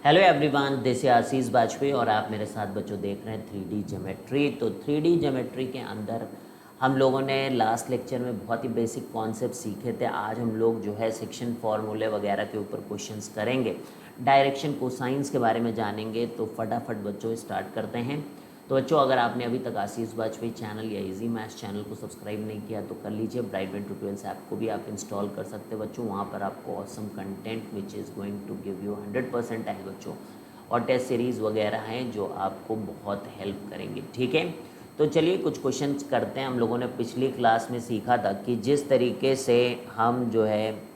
Hello everyone, this है आशीष बाजपेयी और आप मेरे साथ बच्चों देख रहे हैं 3D ज्योमेट्री। तो 3D ज्योमेट्री के अंदर हम लोगों ने लास्ट लेक्चर में बहुत ही बेसिक कॉन्सेप्ट सीखे थे। आज हम लोग जो है सेक्शन फार्मूले वगैरह के ऊपर क्वेश्चंस करेंगे, डायरेक्शन कोसाइंस के बारे में जानेंगे। तो फटाफट बच्चों स्टार्ट करते हैं। तो बच्चों, अगर आपने अभी तक आशीष बाजपेयी चैनल या इजी मैथ्स चैनल को सब्सक्राइब नहीं किया तो कर लीजिए। ब्राइटबेन ट्यूटोरियल्स ऐप को भी आप इंस्टॉल कर सकते हैं बच्चों। वहाँ पर आपको awesome content which is going to give you 100% है बच्चों, और टेस्ट सीरीज़ वगैरह हैं जो आपको बहुत हेल्प करेंगे। ठीक है, तो चलिए कुछ क्वेश्चन करते हैं। हम लोगों ने पिछली क्लास में सीखा था कि जिस तरीके से हम जो है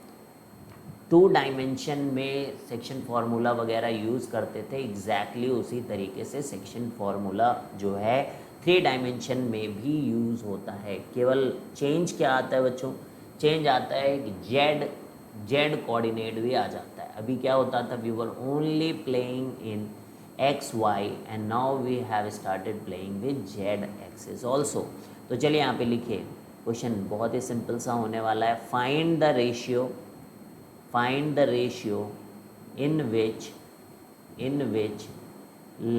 2 डायमेंशन में सेक्शन फार्मूला वगैरह यूज़ करते थे, एग्जैक्टली उसी तरीके से सेक्शन फार्मूला जो है 3 डायमेंशन में भी यूज़ होता है। केवल चेंज क्या आता है बच्चों? चेंज आता है कि जेड कोऑर्डिनेट भी आ जाता है। अभी क्या होता था, we were only playing in X Y and now we have started playing with Z axis also. तो चलिए यहाँ पे लिखिए, क्वेश्चन बहुत ही सिंपल सा होने वाला है। Find the ratio in which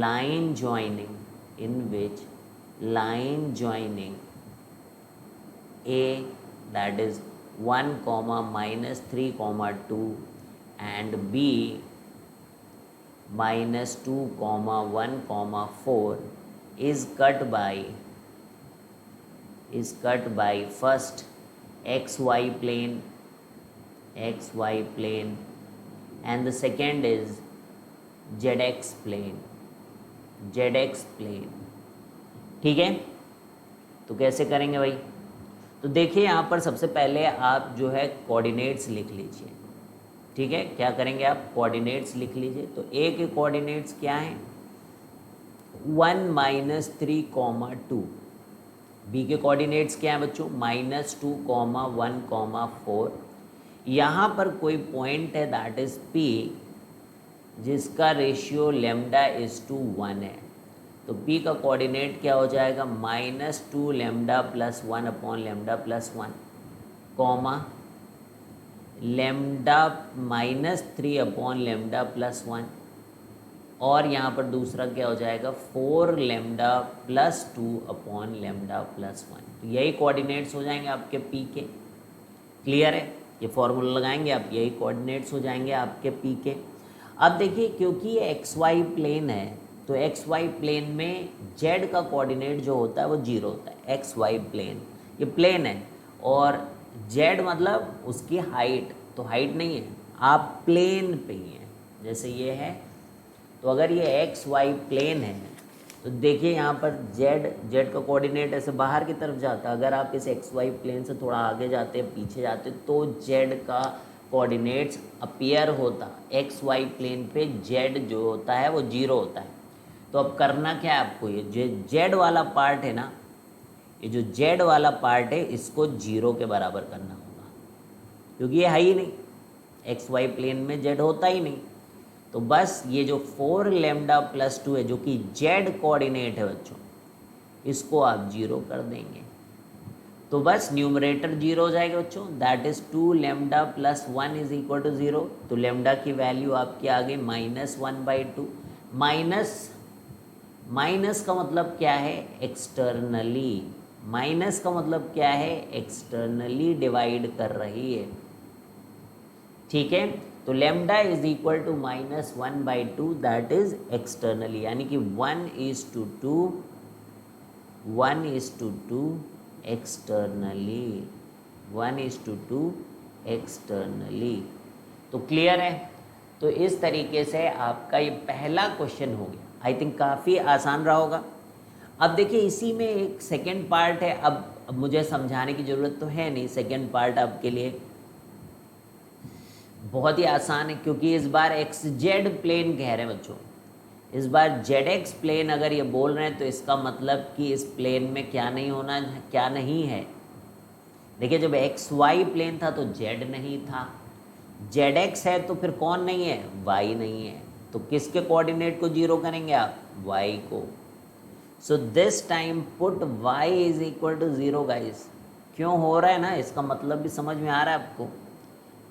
line joining A, that is 1 comma minus 3 comma 2, and B minus 2 comma 1 comma 4 is cut by first xy plane and the second is zx plane। ठीक है, तो कैसे करेंगे भाई? तो देखिए यहाँ पर सबसे पहले आप जो है कोऑर्डिनेट्स लिख लीजिए। ठीक है, क्या करेंगे आप? कोऑर्डिनेट्स लिख लीजिए। तो ए के कोऑर्डिनेट्स क्या हैं? 1 माइनस 3 कॉमा 2। बी के कोऑर्डिनेट्स क्या हैं बच्चों? -2 कॉमा 1 कॉमा 4। यहाँ पर कोई पॉइंट है दैट इज P जिसका रेशियो लेमडा इज टू 1 है। तो P का कोऑर्डिनेट क्या हो जाएगा? -2 lambda plus 1 upon lambda plus 1 comma lambda -3 upon lambda plus 1, और यहाँ पर दूसरा क्या हो जाएगा? 4 lambda plus 2 upon lambda plus 1। तो यही कोऑर्डिनेट्स हो जाएंगे आपके P के। क्लियर है? ये फॉर्मूला लगाएंगे आप, यही कोऑर्डिनेट्स हो जाएंगे आपके P के। अब देखिए, क्योंकि ये एक्स वाई प्लेन है तो एक्स वाई प्लेन में जेड का कोऑर्डिनेट जो होता है वो 0 होता है। एक्स वाई प्लेन ये प्लेन है, और जेड मतलब उसकी हाइट, तो हाइट नहीं है, आप प्लेन पे ही हैं। जैसे ये है, तो अगर ये एक्स वाई प्लेन है तो देखिए यहाँ पर जेड का कोऑर्डिनेट ऐसे बाहर की तरफ जाता है। अगर आप इस एक्स वाई प्लेन से थोड़ा आगे जाते हैं, पीछे जाते, तो जेड का कोऑर्डिनेट्स अपीयर होता एक्स वाई प्लेन पे। जेड जो होता है वो 0 होता है। तो अब करना क्या है आपको? ये जो जेड वाला पार्ट है ना, ये जो जेड वाला पार्ट है इसको 0 के बराबर करना होगा, क्योंकि ये है ही नहीं, एक्स वाई प्लेन में जेड होता ही नहीं। तो बस ये जो 4 लेमडा प्लस 2 है जो कि जेड कोऑर्डिनेट है बच्चों, इसको आप 0 कर देंगे। तो बस न्यूमरेटर 0 हो जाएगा बच्चों, that is 2 lambda plus 1 is equal to 0। तो लेमडा की वैल्यू आपकी आ गई -1/2। माइनस का मतलब क्या है? एक्सटर्नली। माइनस का मतलब क्या है? एक्सटर्नली डिवाइड कर रही है। ठीक है, तो lambda is equal to -1/2, that is externally, यानी कि 1:2 एक्सटर्नली, 1:2 एक्सटर्नली। तो क्लियर है? तो इस तरीके से आपका ये पहला क्वेश्चन हो गया। आई थिंक काफ़ी आसान रहा होगा। अब देखिए, इसी में एक सेकेंड पार्ट है। अब मुझे समझाने की ज़रूरत तो है नहीं, सेकेंड पार्ट आपके लिए बहुत ही आसान है, क्योंकि इस बार एक्स जेड प्लेन कह रहे हैं बच्चों। इस बार जेड एक्स प्लेन अगर ये बोल रहे हैं तो इसका मतलब कि इस प्लेन में क्या नहीं होना, क्या नहीं है। देखिए, जब एक्स वाई प्लेन था तो जेड नहीं था, जेड एक्स है तो फिर कौन नहीं है? वाई नहीं है। तो किसके कोऑर्डिनेट को 0 करेंगे आप? वाई को। So this time put Y is equal to 0 guys. क्यों हो रहा है ना, इसका मतलब भी समझ में आ रहा है आपको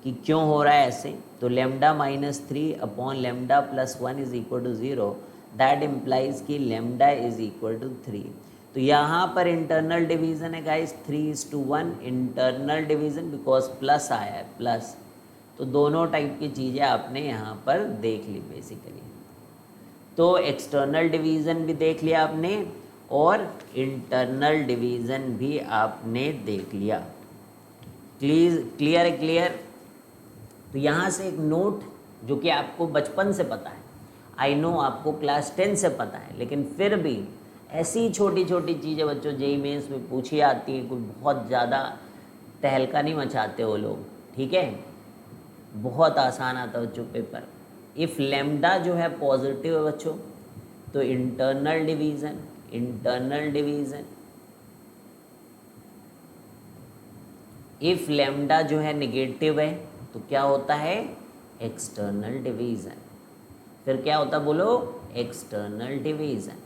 कि क्यों हो रहा है ऐसे, तो lambda minus 3 upon lambda plus 1 is equal to 0, that implies कि लेमडा इज इक्वल टू 3। तो यहाँ पर इंटरनल डिवीजन है guys 3:1 internal division, because plus आया है प्लस, तो दोनों टाइप की चीज़ें आपने यहाँ पर देख ली बेसिकली। तो एक्सटर्नल डिवीज़न भी देख लिया आपने और इंटरनल डिवीज़न भी आपने देख लिया। क्लियर है? क्लियर। तो यहाँ से एक नोट जो कि आपको बचपन से पता है, आई नो आपको क्लास 10 से पता है, लेकिन फिर भी ऐसी छोटी छोटी चीज़ें बच्चों जेईई मेंस में पूछी आती हैं, कोई बहुत ज़्यादा तहलका नहीं मचाते वो लोग, ठीक है, बहुत आसान आता है बच्चों पेपर। इफ़ लेमडा जो है पॉजिटिव है बच्चों, तो इंटरनल डिवीज़न इफ़ लेमडा जो है निगेटिव है तो क्या होता है, एक्सटर्नल डिवीज़न। फिर क्या होता बोलो, एक्सटर्नल डिवीज़न।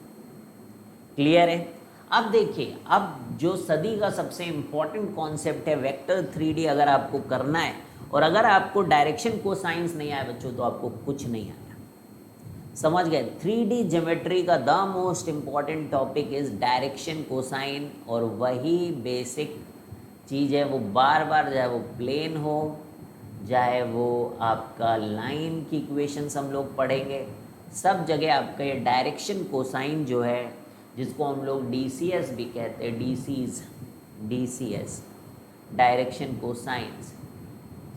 क्लियर है? अब देखिए, अब जो सदी का सबसे इम्पॉर्टेंट कॉन्सेप्ट है वेक्टर 3D अगर आपको करना है, और अगर आपको डायरेक्शन कोसाइंस नहीं आया बच्चों तो आपको कुछ नहीं आया, समझ गए। 3D ज्योमेट्री का the most important topic is direction cosine, और वही बेसिक चीज़ है, वो बार बार चाहे वो प्लेन हो, चाहे वो आपका लाइन की इक्वेशंस हम लोग पढ़ेंगे, सब जगह आपका ये डायरेक्शन कोसाइन जो है, जिसको हम लोग DCS भी कहते हैं, DCS डायरेक्शन कोसाइंस,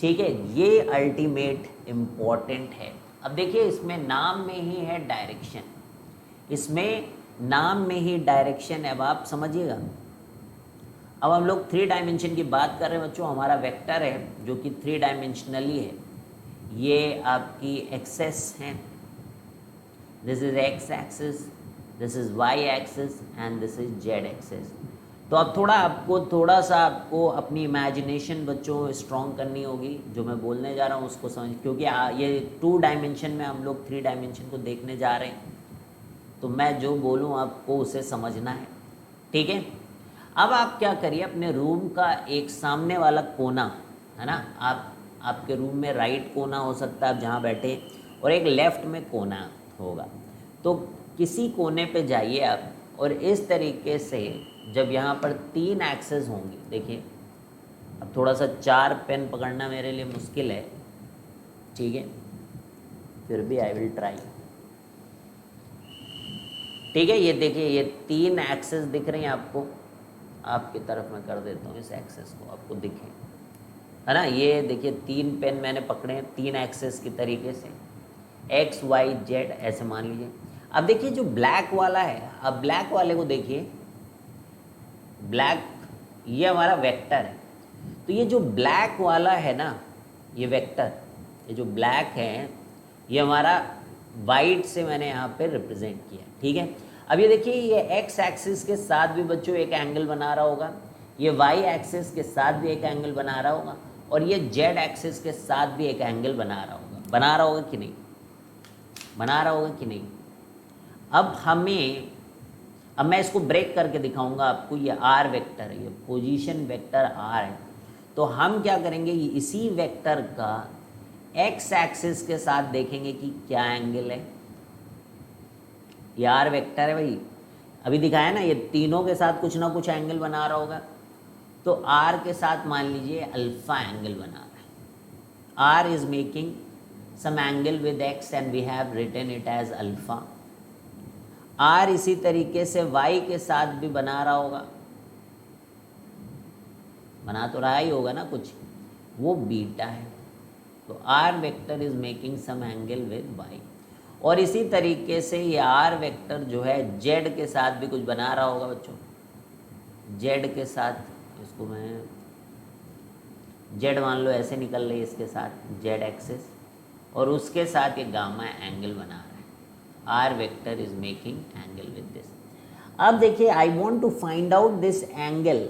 ठीक है, ये अल्टीमेट इम्पॉर्टेंट है। अब देखिए इसमें नाम में ही है डायरेक्शन, इसमें नाम में ही डायरेक्शन है। अब आप समझिएगा, अब हम लोग 3 डायमेंशन की बात कर रहे हैं बच्चों, हमारा वेक्टर है जो कि 3 डायमेंशनली है, ये आपकी एक्सेस है, this is X axis, this is Y axis and this is Z axis. तो अब थोड़ा सा आपको अपनी इमेजिनेशन बच्चों स्ट्रॉन्ग करनी होगी, जो मैं बोलने जा रहा हूँ उसको समझ, क्योंकि ये 2 डायमेंशन में हम लोग 3 डायमेंशन को देखने जा रहे हैं, तो मैं जो बोलूँ आपको उसे समझना है, ठीक है। अब आप क्या करिए, अपने रूम का एक सामने वाला कोना है ना, आपके रूम में राइट कोना हो सकता है आप जहाँ बैठे, और एक लेफ्ट में कोना होगा, तो किसी कोने पे जाइए आप, और इस तरीके से जब यहाँ पर 3 एक्सेस होंगी, देखिए अब थोड़ा सा 4 पेन पकड़ना मेरे लिए मुश्किल है, ठीक है, फिर भी आई विल ट्राई, ठीक है। ये देखिए ये 3 एक्सेस दिख रही हैं आपको, आपकी तरफ मैं कर देता हूँ इस एक्सेस को, आपको दिखे है ना, ये देखिए 3 पेन मैंने पकड़े हैं 3 एक्सेस की तरीके से, एक्स वाई जेड ऐसे मान लीजिए। अब देखिए जो ब्लैक वाला है, अब ब्लैक वाले को देखिए, ब्लैक ये हमारा वेक्टर है, तो ये जो ब्लैक वाला है ना, ये वेक्टर, ये जो ब्लैक है ये हमारा वाइट से मैंने यहाँ पे रिप्रेजेंट किया, ठीक है। अब ये देखिए ये एक्स एक्सिस के साथ भी बच्चों एक एंगल बना रहा होगा, ये वाई एक्सिस के साथ भी एक एंगल बना रहा होगा, और ये जेड एक्सिस के साथ भी एक एंगल बना रहा होगा कि नहीं, बना रहा होगा कि नहीं। अब मैं इसको ब्रेक करके दिखाऊंगा आपको, ये आर वेक्टर है, ये पोजीशन वेक्टर आर है, तो हम क्या करेंगे, इसी वेक्टर का एक्स एक्सिस के साथ देखेंगे कि क्या एंगल है, ये आर वेक्टर है भाई, अभी दिखाया ना, ये तीनों के साथ कुछ ना कुछ एंगल बना रहा होगा, तो आर के साथ मान लीजिए अल्फा एंगल बना रहा है, R is making some angle with X and we have written it as alpha. R इसी तरीके से वाई के साथ भी बना रहा होगा, बना तो रहा ही होगा ना कुछ, वो बीटा है, तो R vector is making some angle with Y. और इसी तरीके से ये आर वेक्टर जो है जेड के साथ भी कुछ बना रहा होगा बच्चों, जेड के साथ, इसको मैं जेड मान लो ऐसे निकल रही है इसके साथ जेड एक्सिस, और उसके साथ ये गामा एंगल बना रहा है, R vector is making angle with this. अब देखिए I want to find out this angle.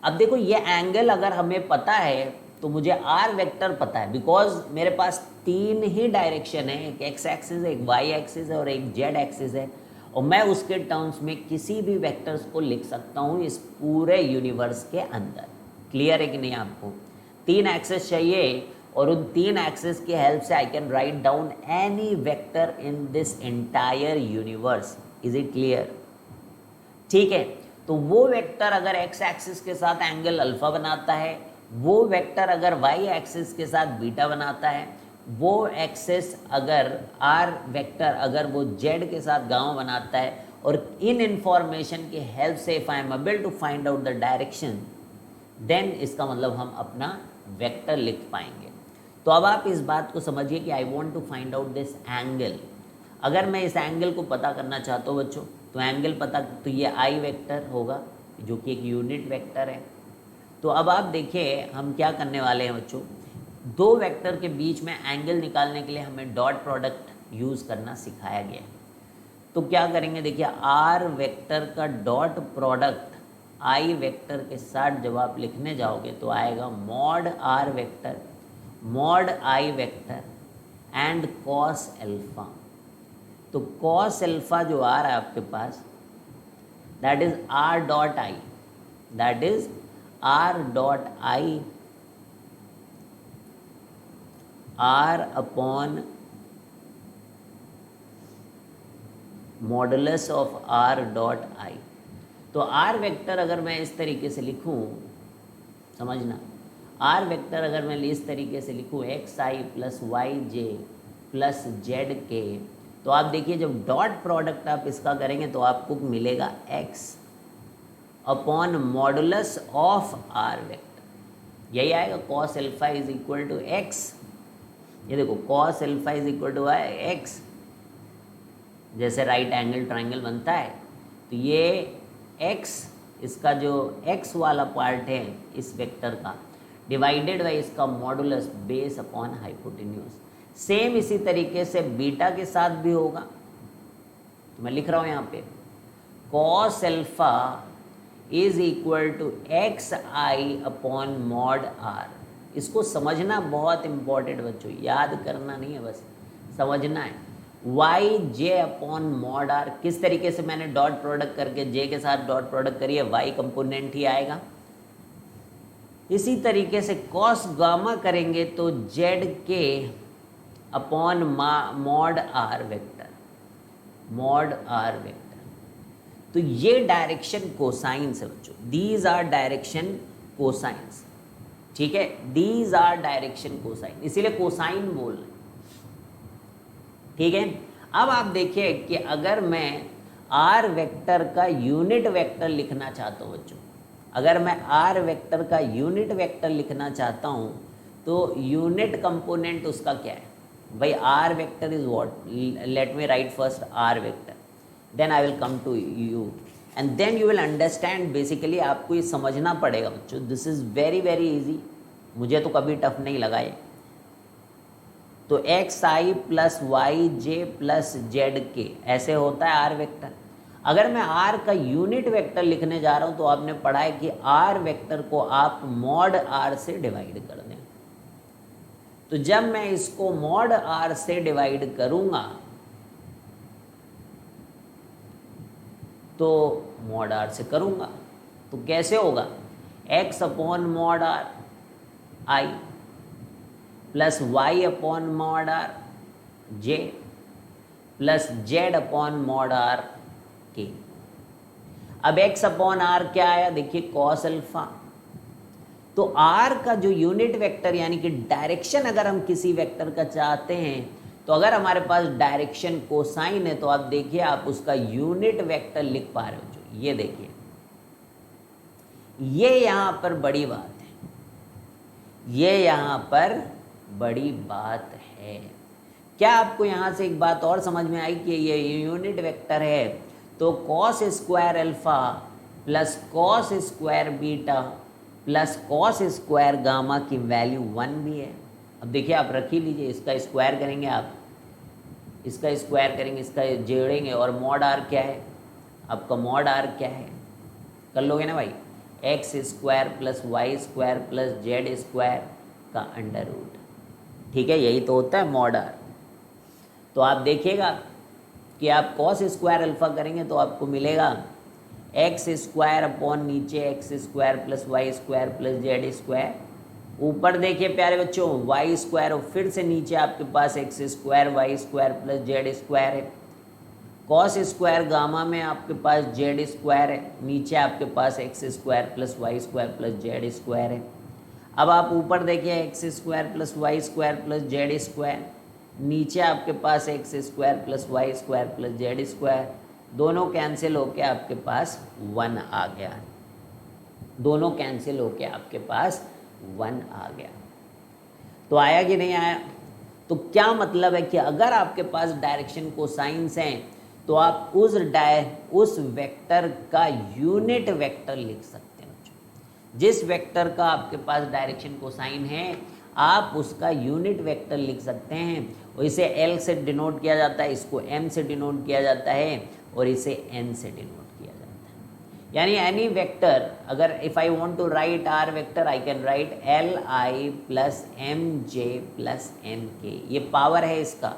अब देखो ये एंगल अगर हमें पता है तो मुझे आर वेक्टर पता है, बिकॉज मेरे पास 3 ही डायरेक्शन है, एक एक्स एक्सिस है, एक वाई एक्सिस है और एक जेड एक्सिस है, और मैं उसके टर्म्स में किसी भी वेक्टर्स को लिख सकता हूँ इस पूरे यूनिवर्स के अंदर। क्लियर है कि नहीं आपको? 3 एक्सेस चाहिए और उन 3 एक्सेस की हेल्प से आई can write down any vector in this entire universe. Is it clear? ठीक है, तो वो वेक्टर अगर एक्स एक्सिस के साथ एंगल अल्फा बनाता है, वो वेक्टर अगर वाई एक्सिस के साथ बीटा बनाता है, वो एक्सेस अगर आर वेक्टर अगर वो जेड के साथ गामा बनाता है, और इन इंफॉर्मेशन की हेल्प से if I am able to find out the direction, then इसका मतलब हम अपना वेक्टर लिख पाएंगे। तो अब आप इस बात को समझिए कि I want to find out this angle. अगर मैं इस एंगल को पता करना चाहता हूँ बच्चों, तो एंगल पता, तो ये आई वेक्टर होगा जो कि एक यूनिट वेक्टर है। तो अब आप देखिए हम क्या करने वाले हैं बच्चों, दो वेक्टर के बीच में एंगल निकालने के लिए हमें डॉट प्रोडक्ट यूज़ करना सिखाया गया है। तो क्या करेंगे, देखिए आर वेक्टर का डॉट प्रोडक्ट आई वेक्टर के साथ जब आप लिखने जाओगे तो आएगा mod R vector mod I vector and cos alpha. तो कॉस एल्फा जो आ रहा है आपके पास, that is R dot I, that is R dot I R upon modulus of R dot I. तो आर वेक्टर अगर मैं इस तरीके से लिखूं, समझना, आर वेक्टर अगर मैं इस तरीके से लिखूं x I plus Y J plus Z के, तो आप देखिए जब डॉट प्रोडक्ट आप इसका करेंगे तो आपको मिलेगा X upon modulus of R vector, यही आएगा cos alpha is equal to X. ये देखो cos alpha is equal to X, जैसे राइट एंगल ट्राइंगल बनता है, तो ये x, इसका जो x वाला पार्ट है इस वेक्टर का, डिवाइडेड बाई इसका modulus base upon hypotenuse. Same इसी तरीके से बीटा के साथ भी होगा। तो मैं लिख रहा हूँ यहाँ पे cos alpha is equal to X I upon mod R. इसको समझना बहुत इंपॉर्टेंट बच्चों, याद करना नहीं है, बस समझना है। Y J upon mod R, किस तरीके से मैंने डॉट प्रोडक्ट करके जे के साथ डॉट प्रोडक्ट करी है, वाई कंपोनेंट ही आएगा। इसी तरीके से कॉस गामा करेंगे तो जेड के upon mod R vector, mod R vector. तो ये डायरेक्शन कोसाइंस है बच्चों, दीज आर डायरेक्शन कोसाइंस, ठीक है, दीज आर डायरेक्शन कोसाइन, इसीलिए कोसाइन बोल रहे हैं, ठीक है। अब आप देखिए कि अगर मैं आर वेक्टर का यूनिट वेक्टर लिखना चाहता हूँ बच्चों, अगर मैं आर वेक्टर का यूनिट वेक्टर लिखना चाहता हूँ तो यूनिट कंपोनेंट उसका क्या है भाई, R vector is what, let me write first R vector, then I will come to you and then you will understand. Basically आपको ये समझना पड़ेगा बच्चों, this is very very easy, मुझे तो कभी टफ नहीं लगा ये। तो X I plus Y J plus Z K, ऐसे होता है आर वेक्टर। अगर मैं आर का यूनिट वेक्टर लिखने जा रहा हूँ तो आपने पढ़ा है कि आर वेक्टर को आप मॉड आर से डिवाइड कर दें। तो जब मैं इसको मॉड आर से डिवाइड करूंगा तो मॉड आर से करूंगा तो कैसे होगा, X upon mod R I plus Y upon mod R J plus Z upon mod R K. अब एक्स अपॉन आर क्या आया, देखिए कॉस अल्फा। तो आर का जो यूनिट वेक्टर यानी कि डायरेक्शन अगर हम किसी वेक्टर का चाहते हैं, तो अगर हमारे पास डायरेक्शन कोसाइन है तो आप देखिए आप उसका यूनिट वेक्टर लिख पा रहे हो जो, ये देखिए, ये यहां पर बड़ी बात है, ये यहां पर बड़ी बात है। क्या आपको यहां से एक बात और समझ में आई कि ये यूनिट वेक्टर है, तो cos square alpha plus cos square beta plus cos square gamma की वैल्यू 1 भी है। अब देखिए आप रख ही लीजिए, इसका स्क्वायर करेंगे आप, इसका स्क्वायर करेंगे, इसका जोड़ेंगे, और मॉड आर क्या है आपका, मॉड आर क्या है, कर लोगे ना भाई, X square plus Y square plus Z square का अंडर रूट, ठीक है, यही तो होता है मॉड आर। तो आप देखिएगा कि आप कॉस स्क्वायर अल्फा करेंगे तो आपको मिलेगा एक्स स्क्वायर अपॉन नीचे X square plus Y square plus Z square ऊपर देखिए प्यारे बच्चों वाई स्क्वायर, और फिर से नीचे आपके पास x square y square plus Z square है। कॉस स्क्वायर गामा में आपके पास जेड स्क्वायर है, नीचे आपके पास x square plus Y square plus Z square है। अब आप ऊपर देखिए x square plus Y square plus Z square, नीचे आपके पास x square plus Y square plus Z square, दोनों कैंसिल होके आपके पास 1 आ गया, दोनों कैंसिल होके आपके पास 1 आ गया। तो आया कि नहीं आया? तो क्या मतलब है कि अगर आपके पास डायरेक्शन कोसाइंस हैं तो आप उस वेक्टर का यूनिट वेक्टर लिख सकते हैं बच्चों। जिस वेक्टर का आपके पास डायरेक्शन कोसाइन है आप उसका यूनिट वेक्टर लिख सकते हैं, और इसे L से डिनोट किया जाता है, इसको M से डिनोट किया जाता है, और इसे N से डिनोट किया जाता है। यानी एनी वेक्टर, अगर if I want to write R vector I can write Li plus Mj plus Mk, ये पावर है इसका,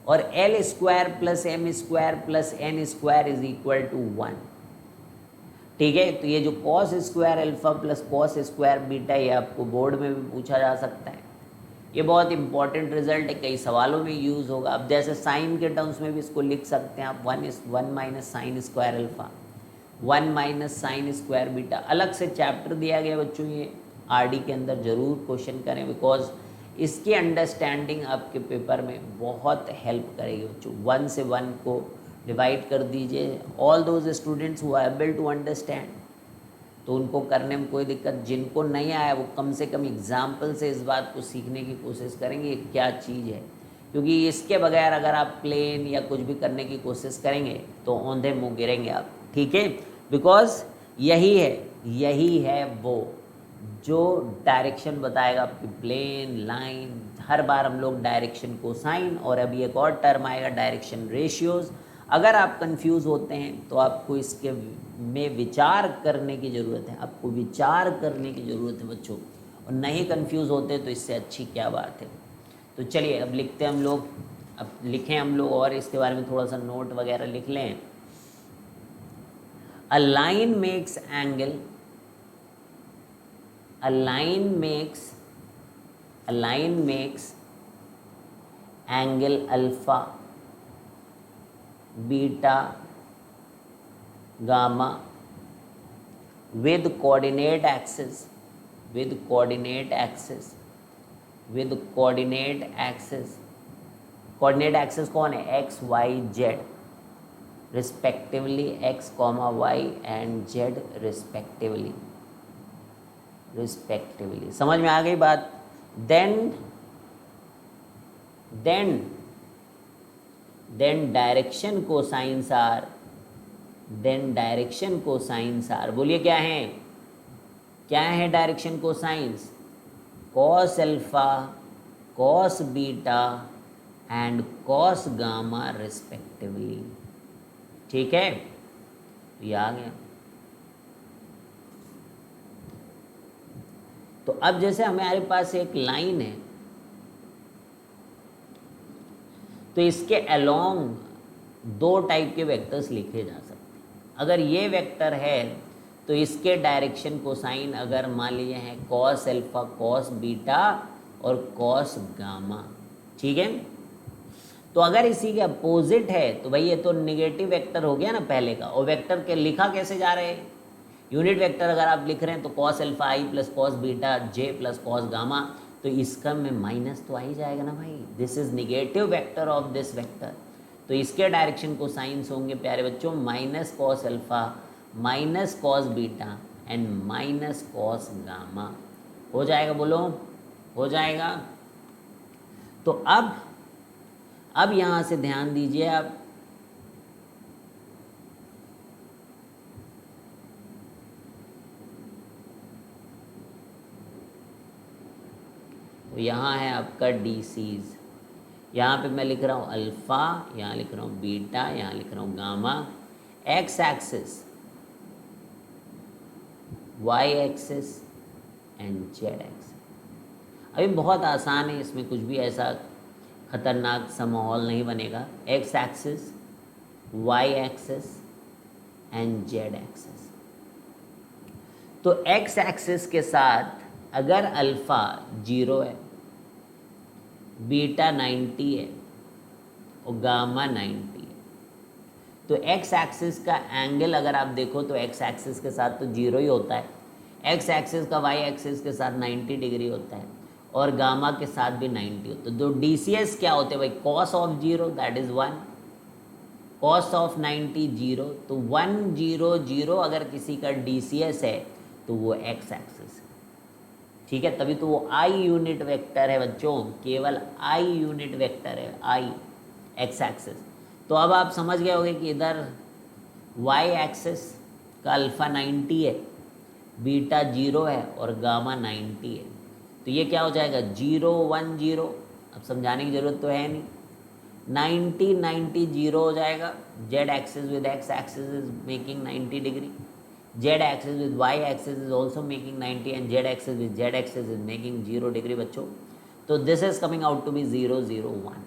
और L square plus M square plus N square is equal to 1। ठीक है, तो ये जो cos square alpha plus cos square beta, ये आपको बोर्ड में भी पूछा जा सकता है। ये बहुत इंपॉर्टेंट रिजल्ट है, कई सवालों में यूज़ होगा। अब जैसे साइन के टर्म्स में भी इसको लिख सकते हैं आप, 1 minus sine square alpha 1 minus sine square beta. अलग से चैप्टर दिया गया बच्चों, ये आरडी के अंदर ज़रूर क्वेश्चन करें, बिकॉज इसकी अंडरस्टैंडिंग आपके पेपर में बहुत हेल्प करेगी बच्चों। 1 से 1 को डिवाइड कर दीजिए, all those students who are able to understand, तो उनको करने में कोई दिक्कत, जिनको नहीं आया वो कम से कम एग्जाम्पल से इस बात को सीखने की कोशिश करेंगे क्या चीज़ है, क्योंकि इसके बगैर अगर आप प्लेन या कुछ भी करने की कोशिश करेंगे तो औंधे मुँह गिरेंगे आप। ठीक है, बिकॉज यही है वो जो डायरेक्शन बताएगा आपकी प्लेन लाइन। हर बार हम लोग डायरेक्शन कोसाइन, और अभी एक और टर्म आएगा डायरेक्शन रेशियोज। अगर आप कंफ्यूज होते हैं तो आपको इसके में विचार करने की ज़रूरत है, आपको विचार करने की ज़रूरत है बच्चों, और नहीं कंफ्यूज होते तो इससे अच्छी क्या बात है। तो चलिए अब लिखते हैं हम लोग, अब लिखें हम लोग और इसके बारे में थोड़ा सा नोट वगैरह लिख लें। A line makes angle, a line makes angle alpha, beta, gamma with coordinate axis, coordinate axis कौन है? x, y, z respectively, x, y and z respectively. समझ में आ गई बात? देन डायरेक्शन कोसाइंस आर, बोलिए क्या है direction cosines? Cos alpha, cos beta and cos gamma respectively. ठीक है, ये आ गया। तो अब जैसे हमारे पास एक लाइन है, तो इसके अलोंग 2 टाइप के वेक्टर्स लिखे जा सकते हैं। अगर ये वेक्टर है तो इसके डायरेक्शन कोसाइन अगर मान लीजिए है कॉस अल्फा, कॉस बीटा और कॉस गामा। ठीक है, तो अगर इसी के अपोजिट है तो भाई ये तो निगेटिव वेक्टर हो गया ना पहले का, और वेक्टर के लिखा कैसे जा रहे हैं? यूनिट वेक्टर अगर आप लिख रहे हैं तो कॉस अल्फा आई प्लस कॉस बीटा जे प्लस कॉस गामा, तो इसका में माइनस तो आ ही जाएगा ना भाई, this is negative vector of this vector. तो इसके डायरेक्शन को साइंस होंगे प्यारे बच्चों minus cos alpha minus cos beta and minus cos gamma. हो जाएगा, बोलो हो जाएगा। तो अब यहाँ से ध्यान दीजिए आप, तो यहाँ है आपका डी सीज, यहाँ पे मैं लिख रहा हूँ अल्फ़ा, यहाँ लिख रहा हूँ बीटा, यहाँ लिख रहा हूँ gamma. X axis, Y axis and Z axis. अभी बहुत आसान है, इसमें कुछ भी ऐसा खतरनाक सा माहौल नहीं बनेगा। X axis, Y axis and Z axis. तो एक्स एक्सिस के साथ अगर अल्फ़ा 0 है, बीटा 90 है और गामा 90 है, तो एक्स एक्सिस का एंगल अगर आप देखो तो एक्स एक्सिस के साथ तो 0 ही होता है, एक्स एक्सिस का वाई एक्सिस के साथ 90 डिग्री होता है और गामा के साथ भी 90 होता है। तो DCS क्या होते हैं भाई? Cos of 0 that is 1, cos of 90 0, तो 1 0 0 अगर किसी का DCS है तो वो एक्स एक्सिस है, ठीक है। तभी तो वो आई यूनिट वेक्टर है बच्चों, केवल आई यूनिट वेक्टर है, आई एक्स एक्सिस। तो अब आप समझ गए होंगे कि इधर वाई एक्सिस का अल्फ़ा 90 है, बीटा 0 है और गामा 90 है, तो ये क्या हो जाएगा 0 1 0, अब समझाने की ज़रूरत तो है नहीं, 90 90 0 हो जाएगा, Z axis with X axis is making 90 degree, Z axis with Y axis is also making 90 and Z axis with Z axis is making 0 degree बच्चों। तो this is coming out to be 0 0 1।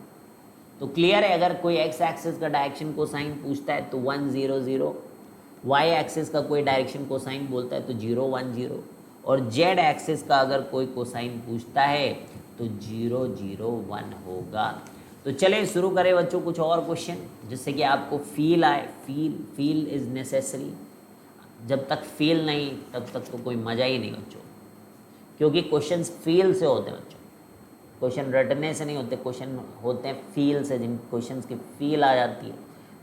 तो clear है, अगर कोई X axis का direction cosine पूछता है तो 1 0 0, वाई एक्सिस का कोई डायरेक्शन कोसाइन बोलता है तो 0 1 0, और जेड एक्सिस का अगर कोई कोसाइन पूछता है तो 0 0 1 होगा। तो चलें शुरू करें बच्चों कुछ और क्वेश्चन, जिससे कि आपको फील आए। फील इज़ नेसेसरी, जब तक फील नहीं तब तक तो कोई मज़ा ही नहीं बच्चों, क्योंकि क्वेश्चंस फील से होते हैं बच्चों, क्वेश्चन रटने से नहीं होते, क्वेश्चन होते हैं फील से। जिन क्वेश्चंस की फील आ जाती है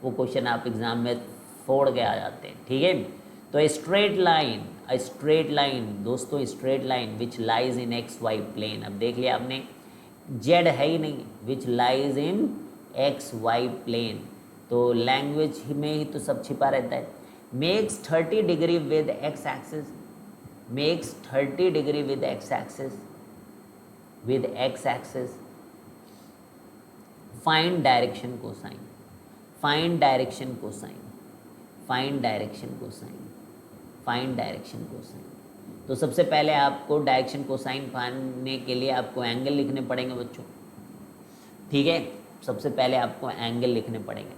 वो क्वेश्चन आप एग्जाम में फोड़ के आ जाते हैं, ठीक है। तो स्ट्रेट लाइन दोस्तों, straight line which lies in X Y plane, अब देख लिया आपने, जेड है ही नहीं, which lies in X Y plane, तो लैंग्वेज में ही तो सब छिपा रहता है। Makes 30 degree with X axis, makes 30 degree with X axis, with x axis, find direction cosine, find direction cosine, find direction cosine, find direction cosine। तो सबसे पहले आपको डायरेक्शन कोसाइन पाने के लिए आपको एंगल लिखने पड़ेंगे बच्चों, ठीक है। सबसे पहले आपको एंगल लिखने पड़ेंगे।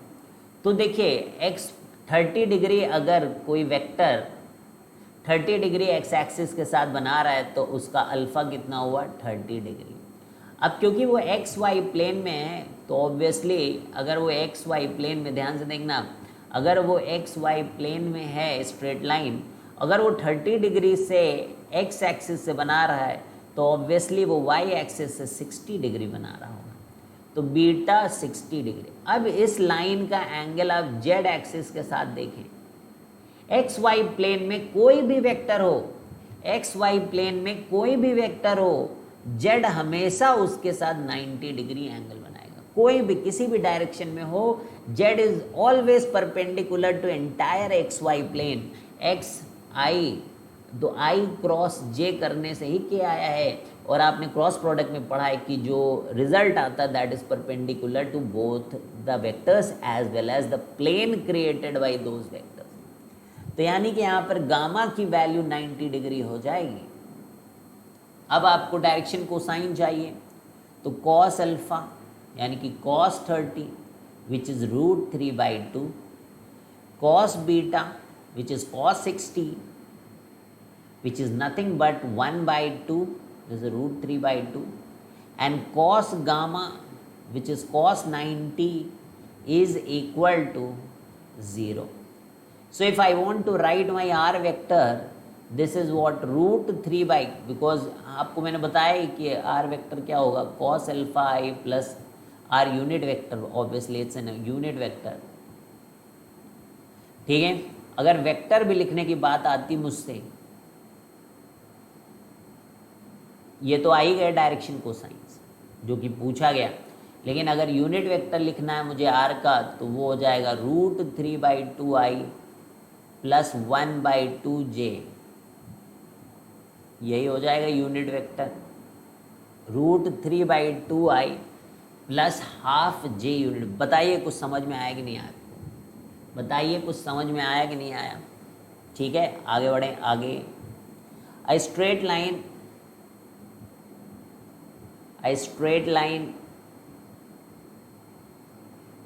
तो देखिए x 30 डिग्री अगर कोई वेक्टर 30 डिग्री एक्स एक्सिस के साथ बना रहा है तो उसका अल्फ़ा कितना हुआ 30 डिग्री। अब क्योंकि वो एक्स वाई प्लेन में है तो ऑब्वियसली अगर वो एक्स वाई प्लेन में, ध्यान से देखना, अगर वो एक्स वाई प्लेन में है स्ट्रेट लाइन, अगर वो 30 डिग्री से एक्स एक्सिस से बना रहा है तो ऑब्वियसली वो वाई एक्सिस से 60 डिग्री बना रहा होगा, तो बीटा 60 डिग्री। अब इस लाइन का एंगल आप जेड एक्सिस के साथ देखें, एक्स वाई प्लेन में कोई भी वेक्टर हो, एक्स वाई प्लेन में कोई भी वेक्टर हो, जेड हमेशा उसके साथ 90 डिग्री एंगल बनाएगा, कोई भी किसी भी डायरेक्शन में हो, z is always perpendicular to entire x Y plane. X i तो आई क्रॉस जे करने से ही क्या आया है, और आपने क्रॉस प्रोडक्ट में पढ़ा है कि जो रिजल्ट आता है that is perpendicular to both the vectors as well as the plane created by those vectors. तो यानी कि यहाँ पर गामा की वैल्यू 90 डिग्री हो जाएगी। अब आपको डायरेक्शन कोसाइन चाहिए, तो कॉस अल्फा यानी कि cos 30 which is √3/2, cos beta which is cos 60 which is nothing but 1/2 is √3/2, and cos gamma which is cos 90 is equal to 0. So if I want to write my r vector, this is what √3, because आपको मैंने बताया कि r vector क्या होगा, cos alpha I plus r unit vector, obviously it's a unit vector, ठीक है। अगर vector भी लिखने की बात आती मुझसे, ये तो आ ही गए डायरेक्शन कोसाइंस जो कि पूछा गया, लेकिन अगर यूनिट वेक्टर लिखना है मुझे आर का तो वो हो जाएगा √3/2i प्लस 1/2j, यही हो जाएगा unit vector, √3/2i plus half j unit. बताइए कुछ समझ में आया कि नहीं आया, बताइए कुछ समझ में आया कि नहीं आया, ठीक है। आगे बढ़ें, आगे a straight line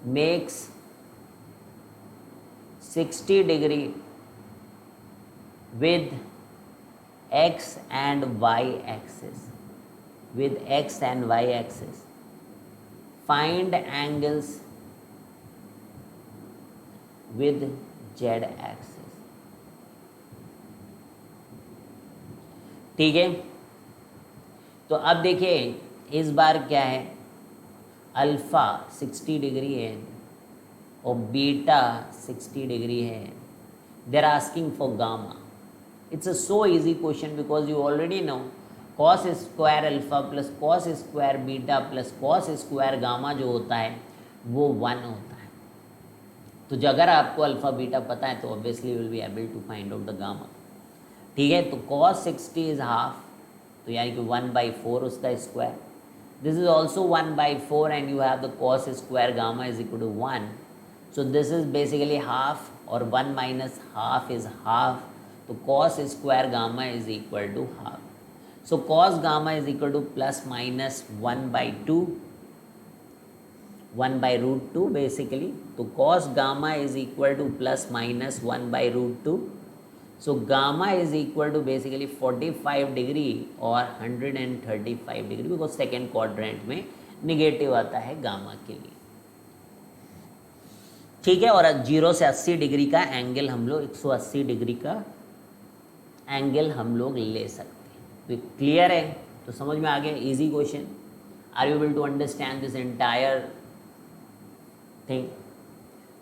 makes 60 degree with x and y axis, with x and y axis. Find angles with z axis. ठीक है, तो अब देखिए इस बार क्या है, अल्फ़ा 60 डिग्री है और बीटा 60 डिग्री है. They are asking for gamma. It's a so easy question because you already know cos square alpha plus cos square beta plus cos square gamma जो होता है वो 1 होता है. तो जो अगर आपको अल्फ़ा बीटा पता है तो obviously will be able to find out the gamma. ठीक है, तो कॉस 60 इज़ हाफ, तो यानी कि 1/4 उसका square. This is also 1/4 and you have the cos square gamma is equal to 1. So this is basically half और 1 minus half is half. तो cos square gamma is equal to half. So cos gamma is equal to plus minus 1/2, 1/√2 basically. तो cos gamma is equal to plus minus 1/√2. So gamma is equal to basically 45 degree और 135 degree, because second quadrant में negative आता है gamma के लिए. ठीक है, और 0 से 80 डिग्री का एंगल हम लोग 180 डिग्री का एंगल हम लोग ले सकते हैं. तो क्लियर है, तो समझ में आ गया. Easy question. Are you able to understand this entire thing.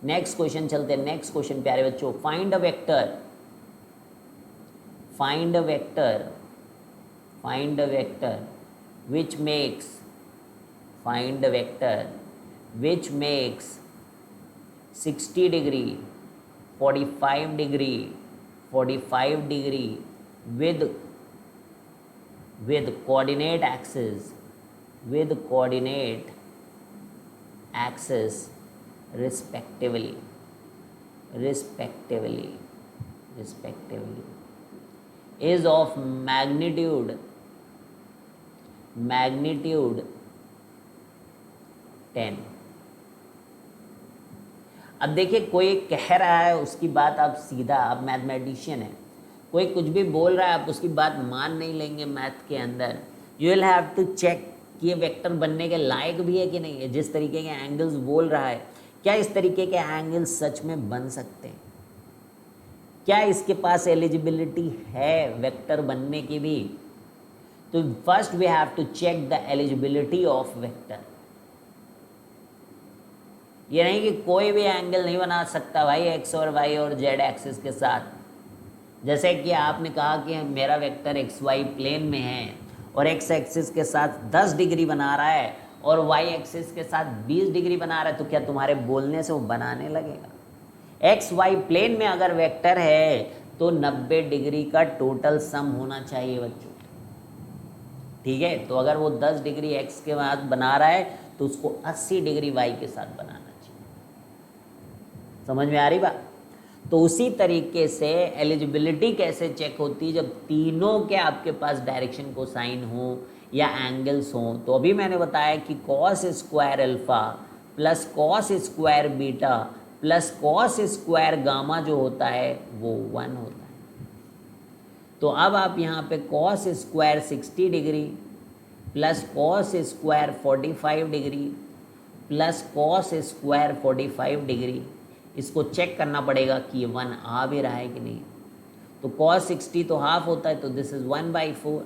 Next question चलते हैं. नेक्स्ट क्वेश्चन प्यारे बच्चों, find a vector, find a vector which makes, find a vector which makes 60 degree, 45 degree, 45 degree with coordinate axis, with coordinate axis respectively, is of magnitude 10. अब देखिए कोई कह रहा है उसकी बात आप सीधा, आप मैथमेटिशियन है, कोई कुछ भी बोल रहा है आप उसकी बात मान नहीं लेंगे. मैथ के अंदर you will have to check कि ये वेक्टर बनने के लायक भी है कि नहीं है. जिस तरीके के एंगल्स बोल रहा है, क्या इस तरीके के एंगल्स सच में बन सकते हैं? क्या इसके पास एलिजिबिलिटी है वेक्टर बनने की भी? तो first we have to check the eligibility of vector. ये नहीं कि कोई भी एंगल नहीं बना सकता भाई एक्स और वाई और जेड एक्सिस के साथ. जैसे कि आपने कहा कि मेरा वेक्टर एक्स वाई प्लेन में है और एक्स एक्सिस के साथ 10 डिग्री बना रहा है और वाई एक्सिस के साथ 20 डिग्री बना रहा है, तो क्या तुम्हारे बोलने से वो बनाने लगेगा? एक्स वाई प्लेन में अगर वेक्टर है तो 90 डिग्री का टोटल सम होना चाहिए बच्चों. ठीक है, तो अगर वो 10 डिग्री एक्स के बाद बना रहा है तो उसको 80 डिग्री वाई के साथ बनाना चाहिए. समझ में आ रही बात? तो उसी तरीके से एलिजिबिलिटी कैसे चेक होती है, जब तीनों के आपके पास डायरेक्शन कोसाइन हो या एंगल्स हो. तो अभी मैंने बताया कि cos square alpha plus cos square beta plus cos square gamma जो होता है वो 1 होता है. तो अब आप यहाँ पे cos square 60 degree plus cos square 45 degree plus cos square 45 degree, इसको चेक करना पड़ेगा कि ये 1 आ भी रहा है कि नहीं. तो कॉस 60 तो हाफ होता है, तो दिस इज़ 1/4.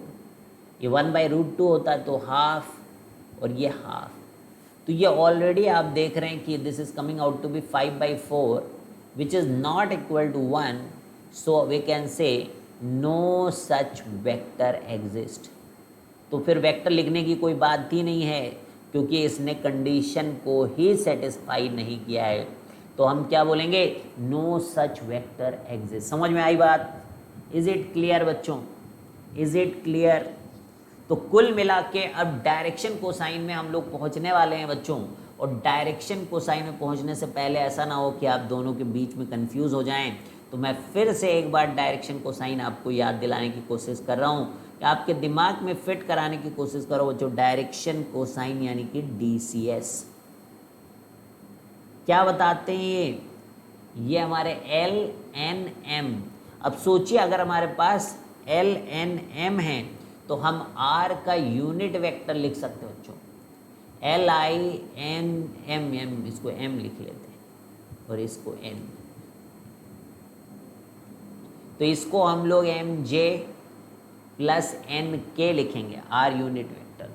ये 1/√2 होता है तो हाफ और ये हाफ. तो ये ऑलरेडी आप देख रहे हैं कि this is coming out to be 5/4 which is not equal to 1. So we can say no such vector exist. तो फिर वेक्टर लिखने की कोई बात ही नहीं है क्योंकि इसने कंडीशन को ही सेटिस्फाई नहीं किया है. तो हम क्या बोलेंगे? No such vector exist. समझ में आई बात? इज इट क्लियर बच्चों? Is it clear? तो कुल मिला के अब डायरेक्शन कोसाइन में हम लोग पहुंचने वाले हैं बच्चों. और डायरेक्शन कोसाइन में पहुंचने से पहले ऐसा ना हो कि आप दोनों के बीच में कंफ्यूज हो जाएं, तो मैं फिर से एक बार डायरेक्शन कोसाइन आपको याद दिलाने की कोशिश कर रहा हूं, कि आपके दिमाग में फिट कराने की कोशिश करो बच्चों. डायरेक्शन कोसाइन यानी कि DCS क्या बताते हैं ये हमारे LNM. अब सोचिए अगर हमारे पास एल एन एम है तो हम आर का यूनिट वेक्टर लिख सकते हो बच्चों, L I N M M, इसको एम लिख लेते हैं और इसको एन, तो इसको हम लोग एम जे प्लस एन के लिखेंगे, आर यूनिट वेक्टर।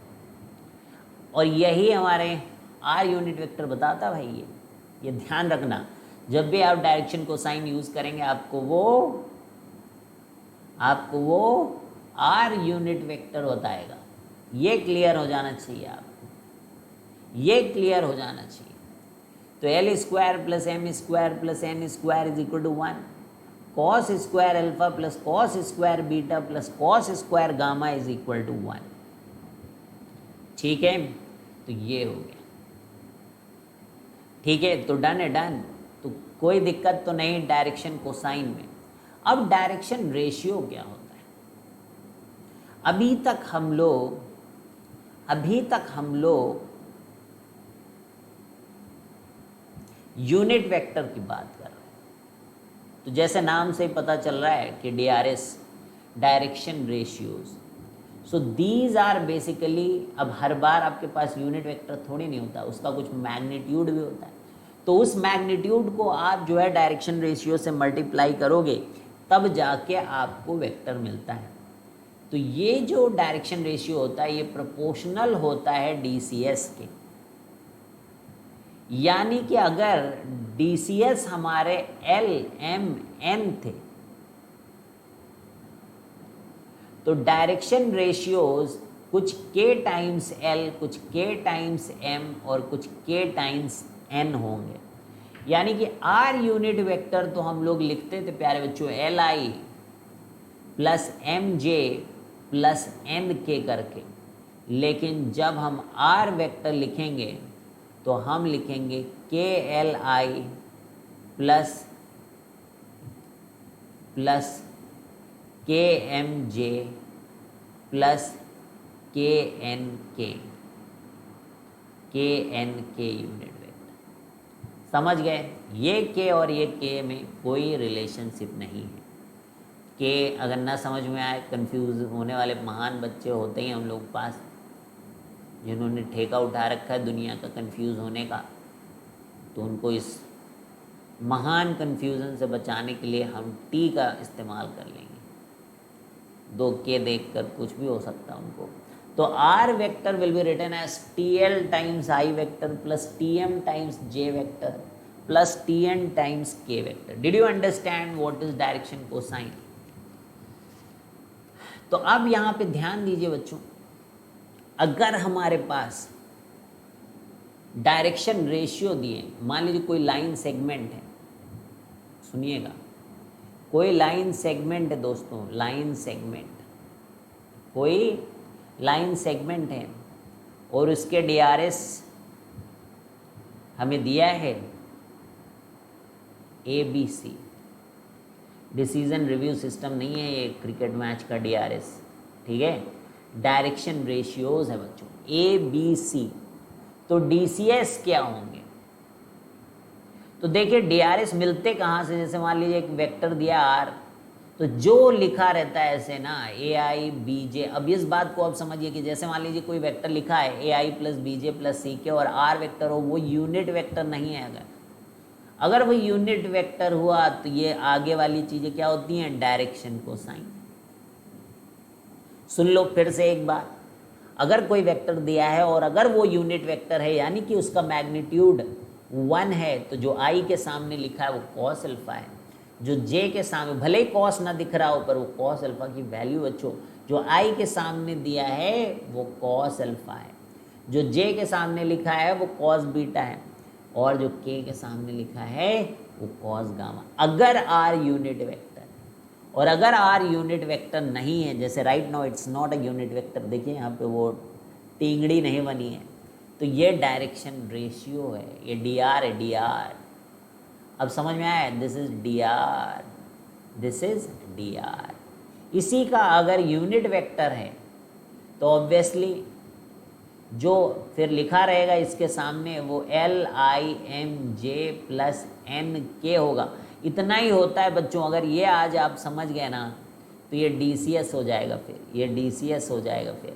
और यही हमारे आर यूनिट वेक्टर बताता भाई, ये ध्यान रखना, जब भी आप डायरेक्शन कोसाइन यूज करेंगे आपको वो आर यूनिट वेक्टर बताएगा। ये क्लियर हो जाना चाहिए आपको, ये क्लियर हो जाना चाहिए। तो L square plus M square plus N square is equal to 1, cos square alpha plus cos square beta plus cos square gamma is equal to 1। ठीक है, तो ये हो गया। ठीक है, तो डन है, डन। तो कोई दिक्कत तो नहीं डायरेक्शन कोसाइन में। अब डायरेक्शन रेशियो क्या होता है? अभी तक हम लोग यूनिट वेक्टर की बात कर रहे हैं। तो जैसे नाम से ही पता चल रहा है कि DRS, direction ratios, so these are basically, अब हर बार आपके पास यूनिट वेक्टर थोड़ी नहीं होता, उसका कुछ मैग्नीट्यूड भी होता है। तो उस मैग्नीट्यूड को आप जो है डायरेक्शन रेशियो से मल्टीप्लाई करोगे तब जाके आपको वेक्टर मिलता है। तो ये जो डायरेक्शन रेशियो होता है ये प्रोपोर्शनल होता है DCS के, यानी कि अगर DCS हमारे L M N थे तो डायरेक्शन रेशियोज कुछ K टाइम्स L, कुछ K टाइम्स M और कुछ K टाइम्स N होंगे। यानी कि R यूनिट वेक्टर तो हम लोग लिखते थे प्यारे बच्चों LI plus MJ plus NK करके, लेकिन जब हम R वेक्टर लिखेंगे तो हम लिखेंगे KLI plus KMJ plus KNK unit vector. समझ गए? ये K और ये K में कोई रिलेशनशिप नहीं है। K अगर ना समझ में आए, कंफ्यूज होने वाले महान बच्चे होते हैं हम लोग पास, जिन्होंने ठेका उठा रखा है दुनिया का कंफ्यूज होने का, तो उनको इस महान कंफ्यूजन से बचाने के लिए हम T का इस्तेमाल कर लेंगे। 2K देखकर कुछ भी हो सकता है उनको। तो R vector will be written as TL times I vector plus TM times J vector plus TN times K vector. Did you understand what is direction cosine? तो अब यहाँ पे ध्यान दीजिए बच्चों, अगर हमारे पास डायरेक्शन रेशियो दिए, मान लीजिए कोई लाइन सेगमेंट है, सुनिएगा, कोई लाइन सेगमेंट है दोस्तों, लाइन सेगमेंट, कोई लाइन सेगमेंट है और उसके DRS हमें दिया है ABC। डिसीजन रिव्यू सिस्टम नहीं है ये क्रिकेट मैच का DRS, ठीक है, डायरेक्शन रेशियोज है बच्चों ABC। तो DCS क्या होंगे? तो देखिए DRS मिलते कहाँ से? जैसे मान लीजिए एक वेक्टर दिया R, तो जो लिखा रहता है ऐसे ना AI BJ। अब इस बात को आप समझिए कि जैसे मान लीजिए कोई वेक्टर लिखा है AI plus BJ plus CK और R वेक्टर हो, वो यूनिट वेक्टर नहीं है। अगर वो यूनिट वेक्टर हुआ तो ये आगे वाली चीज़ें क्या होती हैं? Direction cosine. सुन लो फिर से एक बार, अगर कोई वेक्टर दिया है और अगर वो यूनिट वेक्टर है यानी कि उसका मैग्नीट्यूड 1 है, तो जो I के सामने लिखा है वो कॉस अल्फा है, जो J के सामने भले ही कॉस ना दिख रहा हो पर वो कॉस अल्फा की वैल्यू बच्चों जो I के सामने दिया है वो कॉस अल्फा है, जो J के सामने लिखा है वो कॉस बीटा है और जो K के सामने लिखा है वो कॉस गामा। अगर R यूनिट वेक्टर, और अगर R यूनिट वेक्टर नहीं है, जैसे right now it's not a unit vector, देखिए यहाँ पे वो टिंगड़ी नहीं बनी है, तो ये डायरेक्शन रेशियो है, ये DR है, DR। अब समझ में आया? This is DR, this is DR। इसी का अगर यूनिट वेक्टर है तो ऑब्वियसली जो फिर लिखा रहेगा इसके सामने वो LIMJ प्लस NK होगा। इतना ही होता है बच्चों, अगर ये आज आप समझ गए ना तो ये DCS हो जाएगा, फिर ये DCS हो जाएगा, फिर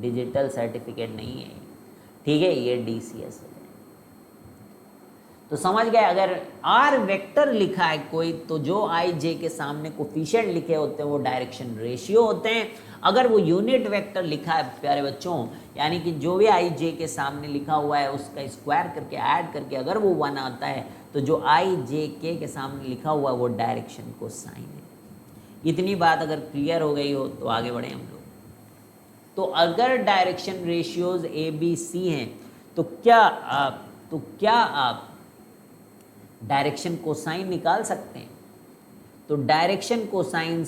डिजिटल सर्टिफिकेट नहीं है, ठीक है, ये DCS हो जाएगा। तो समझ गए, अगर R वेक्टर लिखा है कोई, तो जो आई जे के सामने कोफिशिएंट लिखे होते हैं वो डायरेक्शन रेशियो होते हैं। अगर वो यूनिट वेक्टर लिखा है प्यारे बच्चों, यानी कि जो भी आई जे के सामने लिखा हुआ है उसका स्क्वायर करके ऐड करके अगर वो 1 आता है, तो जो आई जे के सामने लिखा हुआ है वो डायरेक्शन कोसाइन है। इतनी बात अगर क्लियर हो गई हो तो आगे बढ़े हम लोग। तो अगर डायरेक्शन रेशियोज ABC हैं, तो क्या आप डायरेक्शन कोसाइन निकाल सकते हैं? तो डायरेक्शन कोसाइन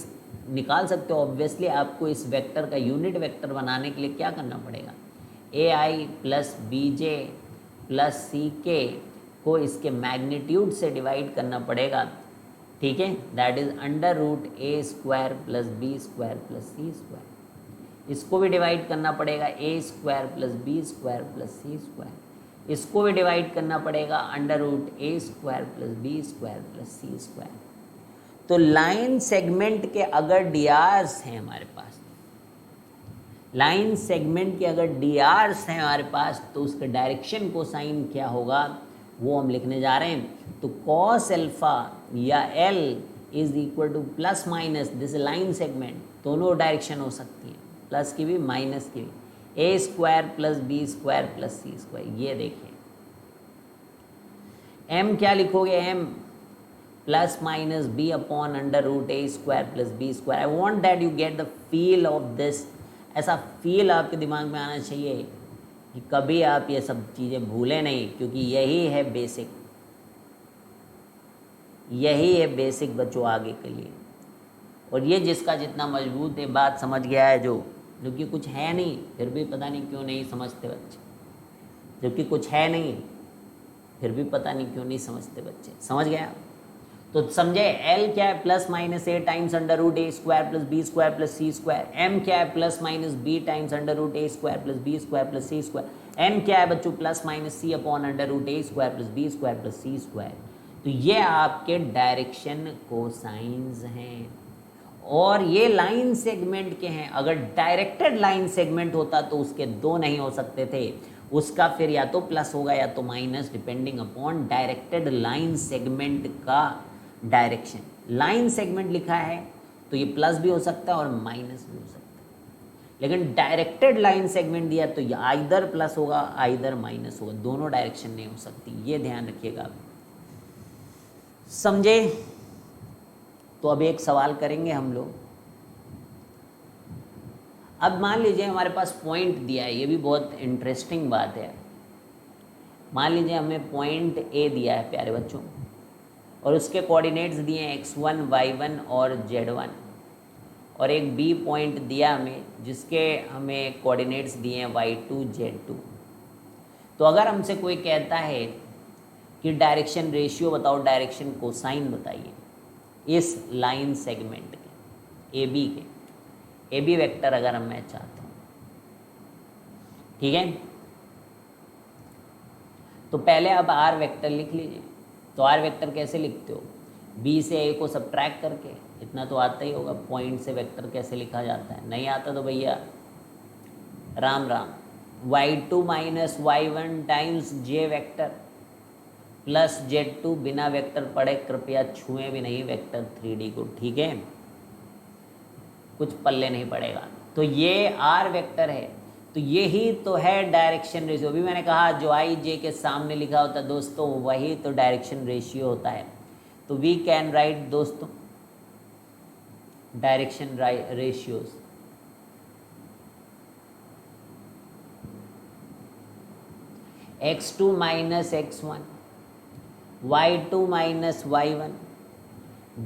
निकाल सकते हो। ऑब्वियसली आपको इस वेक्टर का यूनिट वेक्टर बनाने के लिए क्या करना पड़ेगा, AI plus BJ plus CK को इसके मैग्नीट्यूड से डिवाइड करना पड़ेगा, ठीक है, that is under root A² plus B² plus C²। इसको भी डिवाइड करना पड़ेगा A² plus B² plus C²। इसको भी डिवाइड करना पड़ेगा under root A² plus B² plus C²। तो लाइन सेगमेंट के अगर DRs हैं हमारे पास, लाइन सेगमेंट के अगर DRs हैं हमारे पास, तो उसका डायरेक्शन कोसाइन क्या होगा वो हम लिखने जा रहे हैं। तो cos अल्फा या L is equal to plus minus this line segment, दोनों डायरेक्शन हो सकती है, प्लस की भी माइनस की भी, A² plus B² plus C²। ये देखिए M क्या लिखोगे, M plus minus B upon under root A² plus B²। I want that you get the feel of this. ऐसा फील आपके दिमाग में आना चाहिए कि कभी आप ये सब चीज़ें भूलें नहीं, क्योंकि यही है बेसिक, यही है बेसिक बच्चों आगे के लिए। और ये जिसका जितना मजबूत है बात समझ गया है, जो कि कुछ है नहीं, फिर भी पता नहीं क्यों नहीं समझते बच्चे, जबकि कुछ है नहीं फिर भी पता नहीं क्यों नहीं समझते बच्चे। समझ गया? तो समझे L क्या है, plus minus A times under root A² plus B² plus C²। M क्या है, plus minus B times under root A² plus B² plus C²। N क्या है बच्चों, plus minus C upon under root A² plus B² plus C²। तो ये आपके direction cosines हैं, और ये लाइन सेगमेंट के हैं। अगर डायरेक्टेड लाइन सेगमेंट होता तो उसके दो नहीं हो सकते थे, उसका फिर या तो प्लस होगा या तो minus, depending upon directed line segment का डायरेक्शन। लाइन सेगमेंट लिखा है तो ये प्लस भी हो सकता है और माइनस भी हो सकता है, लेकिन डायरेक्टेड लाइन सेगमेंट दिया तो ये आइदर प्लस होगा आइदर माइनस होगा, दोनों डायरेक्शन नहीं हो सकती, ये ध्यान रखिएगा। समझे? तो अब एक सवाल करेंगे हम लोग। अब मान लीजिए हमारे पास पॉइंट दिया है, ये भी बहुत इंटरेस्टिंग बात है। मान लीजिए हमें पॉइंट A दिया है प्यारे बच्चों, और उसके कोऑर्डिनेट्स दिए हैं x1, y1 और z1, और एक B पॉइंट दिया हमें जिसके हमें कोऑर्डिनेट्स दिए हैं y2, z2। तो अगर हमसे कोई कहता है कि डायरेक्शन रेशियो बताओ, डायरेक्शन कोसाइन बताइए इस लाइन सेगमेंट के AB के, AB वेक्टर अगर मैं चाहता हूँ, ठीक है, तो पहले अब R वेक्टर लिख लीजिए। तो R वेक्टर कैसे लिखते हो, B से A को सब्ट्रैक्ट करके, इतना तो आता ही होगा। पॉइंट से वेक्टर कैसे लिखा जाता है, नहीं आता तो भैया Ram Ram. y2 minus y1 times J vector plus Z2, बिना वेक्टर पढ़े कृपया छुएं भी नहीं वेक्टर 3D को, ठीक है, कुछ पल्ले नहीं पड़ेगा। तो ये R वेक्टर है, तो यही तो है डायरेक्शन रेशियो। अभी मैंने कहा जो आई जे के सामने लिखा होता है दोस्तों, वही तो डायरेक्शन रेशियो होता है। तो वी कैन राइट दोस्तों direction ratios. x2 minus x1, y2 minus y1,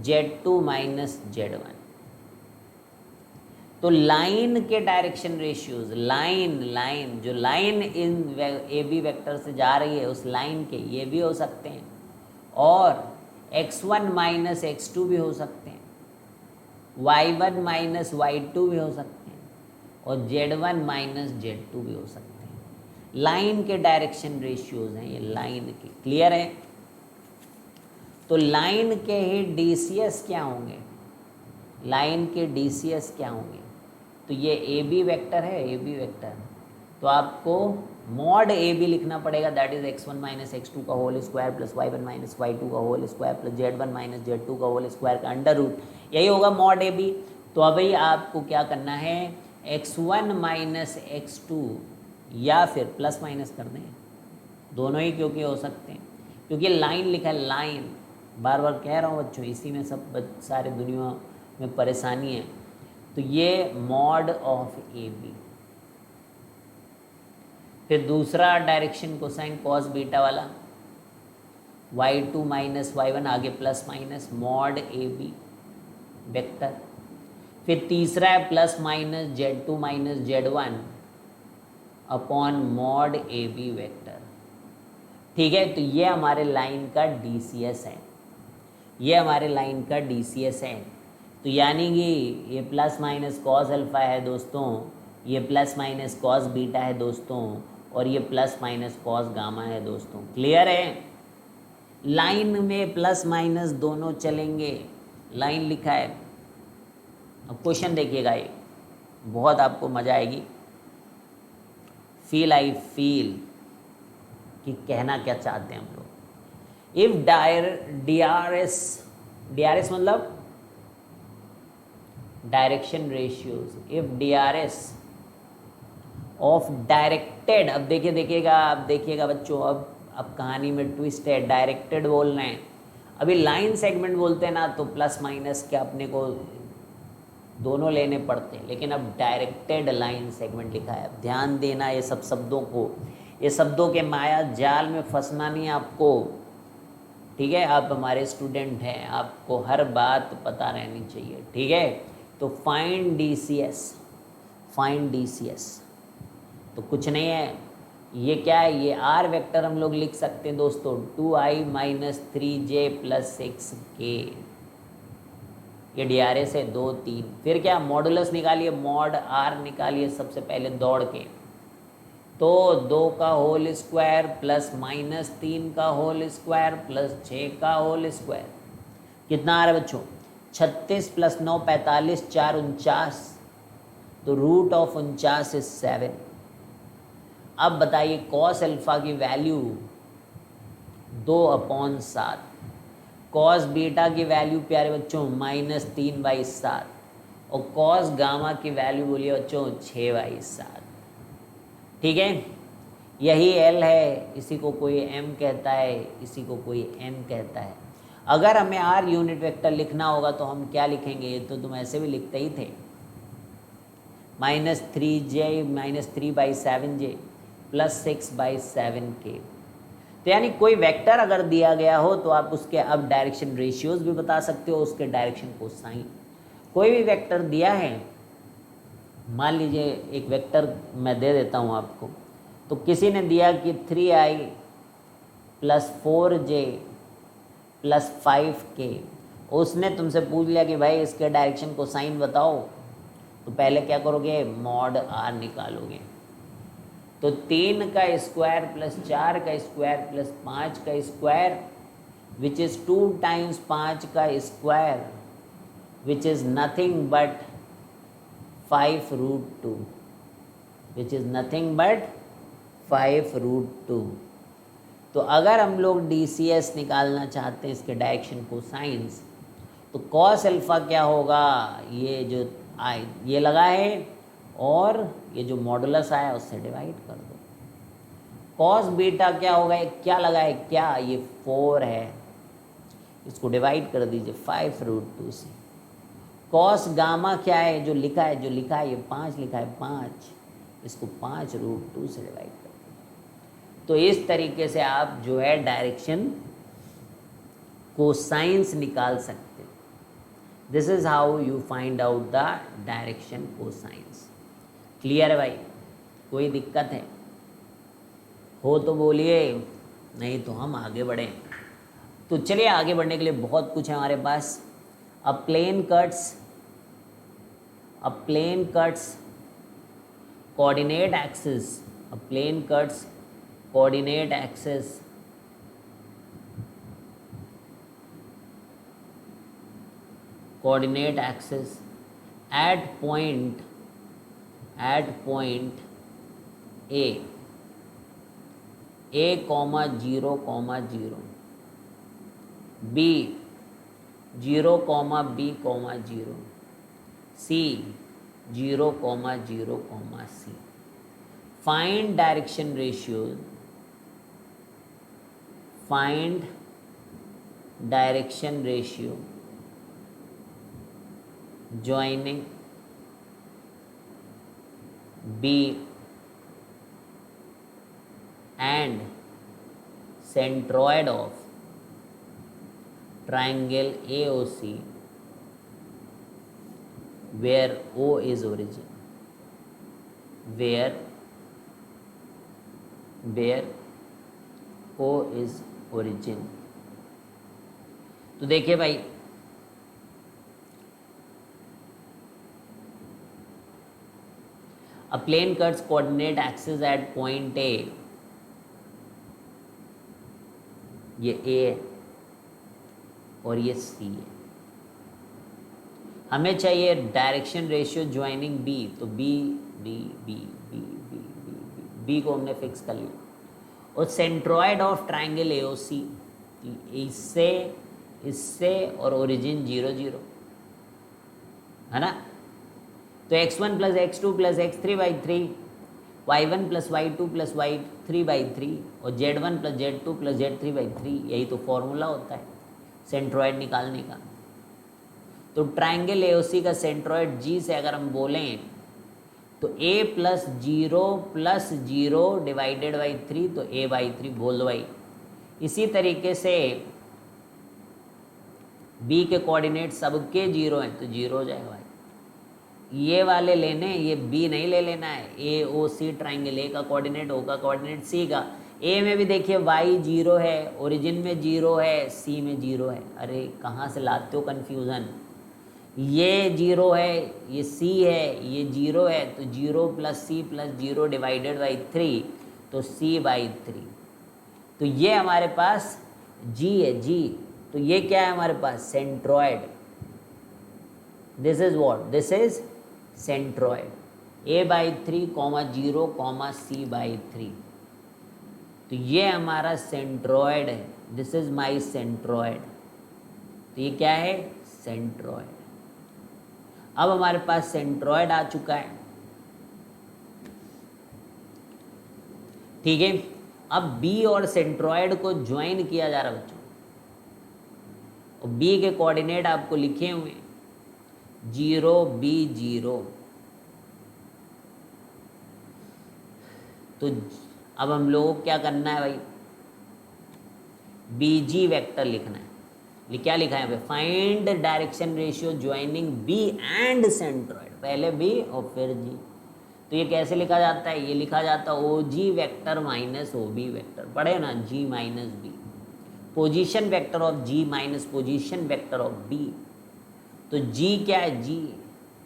z2 minus z1। तो लाइन के डायरेक्शन रेशियोज, लाइन जो लाइन इन AB वेक्टर से जा रही है उस लाइन के, ये भी हो सकते हैं, और x1 माइनस x2 भी हो सकते हैं, y1 माइनस y2 भी हो सकते हैं, और z1 माइनस z2 भी हो सकते हैं। लाइन के डायरेक्शन रेशियोज हैं ये, लाइन के। क्लियर है? तो लाइन के ही DCS क्या होंगे, लाइन के DCS क्या होंगे? तो ये AB वेक्टर है, AB वेक्टर, तो आपको मॉड AB लिखना पड़ेगा, that is x1 minus x2 का whole square plus y1 minus y2 का whole square plus z1 minus z2 का होल स्क्वायर का अंडर रूट, यही होगा मॉड AB। तो अभी आपको क्या करना है, x1 माइनस x2 या फिर प्लस माइनस कर दें, दोनों ही क्योंकि हो सकते हैं, क्योंकि लाइन लिखा है, लाइन बार बार कह रहा हूँ बच्चों, इसी में सब सारे दुनिया में परेशानी है। तो ये मॉड ऑफ AB। फिर दूसरा डायरेक्शन कोसाइन कॉस बीटा वाला, y2 माइनस y1 आगे plus minus mod AB vector. फिर तीसरा है plus minus z2 minus z1 upon mod AB vector. ठीक है, तो ये हमारे लाइन का DCS है, ये हमारे लाइन का DCS है। तो यानी कि ये प्लस माइनस कॉस अल्फ़ा है दोस्तों, ये प्लस माइनस कॉस बीटा है दोस्तों, और ये प्लस माइनस कॉस गामा है दोस्तों। क्लियर है? लाइन में प्लस माइनस दोनों चलेंगे, लाइन लिखा है। अब क्वेश्चन देखिएगा, ये बहुत आपको मज़ा आएगी। फील आई फील कि कहना क्या चाहते हैं हम लोग। इफ DRS मतलब direction ratios, if DRS of directed, अब देखिएगा बच्चों, अब कहानी में ट्विस्ट है, डायरेक्टेड बोल रहे हैं। अभी लाइन सेगमेंट बोलते हैं ना, तो प्लस माइनस के अपने को दोनों लेने पड़ते हैं, लेकिन अब डायरेक्टेड लाइन सेगमेंट लिखा है। अब ध्यान देना ये सब शब्दों को, ये शब्दों के माया जाल में फंसना नहीं आपको, ठीक है? आप हमारे स्टूडेंट हैं, आपको हर बात पता रहनी चाहिए, ठीक है? तो फाइंड DCS, तो कुछ नहीं है, ये क्या है, ये R वेक्टर हम लोग लिख सकते हैं दोस्तों, 2i minus 3j plus 6k, ये DRS है 2 3। फिर क्या, मॉडुलस निकालिए, मॉड R निकालिए सबसे पहले दौड़ के, तो 2 का होल स्क्वायर प्लस माइनस 3 का होल स्क्वायर प्लस 6 का होल स्क्वायर, कितना आ रहा है बच्चों, 36 प्लस 9 45, 4 49, तो रूट ऑफ 49 इज 7। अब बताइए कॉस अल्फा की वैल्यू 2/7, कॉस बीटा की वैल्यू प्यारे बच्चों -3/7, और कॉस गामा की वैल्यू बोलिए बच्चों 6/7। ठीक है, यही L है, इसी को कोई M कहता है, इसी को कोई N कहता है। अगर हमें R यूनिट वेक्टर लिखना होगा तो हम क्या लिखेंगे, ये तो तुम ऐसे भी लिखते ही थे, -3j -3/7j प्लस 6/7k। तो यानी कोई वेक्टर अगर दिया गया हो तो आप उसके अब डायरेक्शन रेशियोज भी बता सकते हो, उसके डायरेक्शन कोसाइन। कोई भी वेक्टर दिया है, मान लीजिए एक वेक्टर मैं दे देता हूँ आपको, तो किसी ने दिया कि 3i plus 4j plus 5k, उसने तुमसे पूछ लिया कि भाई इसके डायरेक्शन कोसाइन बताओ, तो पहले क्या करोगे, मॉड R निकालोगे। तो 3 का स्क्वायर प्लस 4 का स्क्वायर प्लस 5 का स्क्वायर विच इज़ 2 टाइम्स 5 का square which is nothing but 5√2, which is nothing but 5√2। तो अगर हम लोग DCS निकालना चाहते हैं इसके डायरेक्शन को साइंस, तो कॉस अल्फ़ा क्या होगा, ये जो ये लगा है और ये जो मॉडुलस आया उससे डिवाइड कर दो। कॉस बीटा क्या होगा, क्या लगा है, क्या ये 4 है, इसको डिवाइड कर दीजिए 5√2 से। कॉस गामा क्या है, जो लिखा है ये 5 लिखा है, 5, इसको 5√2 से डिवाइड कर दो। तो इस तरीके से आप जो है डायरेक्शन कोसाइंस निकाल सकते हैं। This is how you find out the direction cosines. Clear है भाई, कोई दिक्कत है हो तो बोलिए, नहीं तो हम आगे बढ़ें। तो चलिए आगे बढ़ने के लिए बहुत कुछ है हमारे पास। A plane cuts coordinate axis, a plane cuts coordinate axis coordinate axis at point A comma 0 comma 0, B 0 comma B comma 0, C 0 comma 0 comma C. Find direction ratios. Find direction ratio joining B and centroid of triangle AOC where O is origin. Where O is origin. तो देखिए भाई, a plane cuts coordinate axis at point A, ये A है और ये C है। हमें चाहिए डायरेक्शन रेशियो ज्वाइनिंग B, तो B B को हमने फिक्स कर लिया, और सेंट्रॉयड ऑफ ट्राइंगल AOC, इससे और ओरिजिन 0 0 है ना। तो x1 plus x2 plus x3/3, y1 plus y2 plus y3/3 और z1 plus z2 plus z3/3, यही तो फॉर्मूला होता है सेंट्रॉयड निकालने का। तो ट्राइंगल AOC का सेंट्रॉयड G से अगर हम बोलें तो A प्लस 0 डिवाइडेड बाई 3, तो A/3 बोल दो भाई। इसी तरीके से B के कोऑर्डिनेट सबके 0 हैं, तो 0 हो जाएगा भाई। ये वाले लेने, ये B नहीं ले लेना है। AOC ट्राइंगल A का कोऑर्डिनेट, O का कोऑर्डिनेट C का। A में भी देखिए y 0 है, ओरिजिन में 0 है, C में 0 है। अरे कहाँ से लाते हो कन्फ्यूज़न। ये 0 है, ये C है, ये 0 है, तो 0 plus C plus 0 divided by 3, तो C/3। तो ये हमारे पास G है, G। तो ये क्या है हमारे पास, centroid. This is what, this is centroid. A/3 0 C/3, तो ये हमारा सेंट्रॉयड है। This is my centroid. तो ये क्या है, सेंट्रॉयड। अब हमारे पास सेंट्रॉयड आ चुका है, ठीक है। अब B और सेंट्रॉयड को ज्वाइन किया जा रहा है बच्चों, और B के कोऑर्डिनेट आपको लिखे हुए 0 B 0। तो अब हम लोगों को क्या करना है भाई, BG वेक्टर लिखना है। क्या लिखा है, find direction ratio joining B and centroid. पहले B और फिर G। तो ये कैसे लिखा जाता है, ये लिखा जाता है OG vector minus OB vector. पढ़े ना, G minus B, position vector of G minus position vector of B। तो G क्या है, G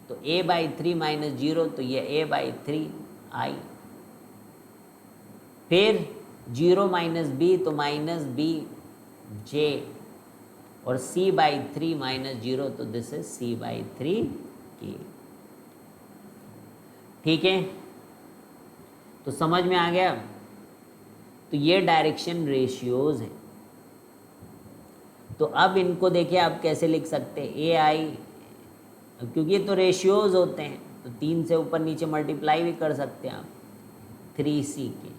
तो A/3 माइनस 0, तो ये A/3 I। फिर 0 माइनस B, तो माइनस B J, और C/3 माइनस 0, तो दिस इज C/3 K। ठीक है, तो समझ में आ गया। तो ये डायरेक्शन रेशियोज हैं। तो अब इनको देखिए आप कैसे लिख सकते हैं, AI, क्योंकि ये तो रेशियोज होते हैं, तो 3 से ऊपर नीचे मल्टीप्लाई भी कर सकते हैं आप, 3C के।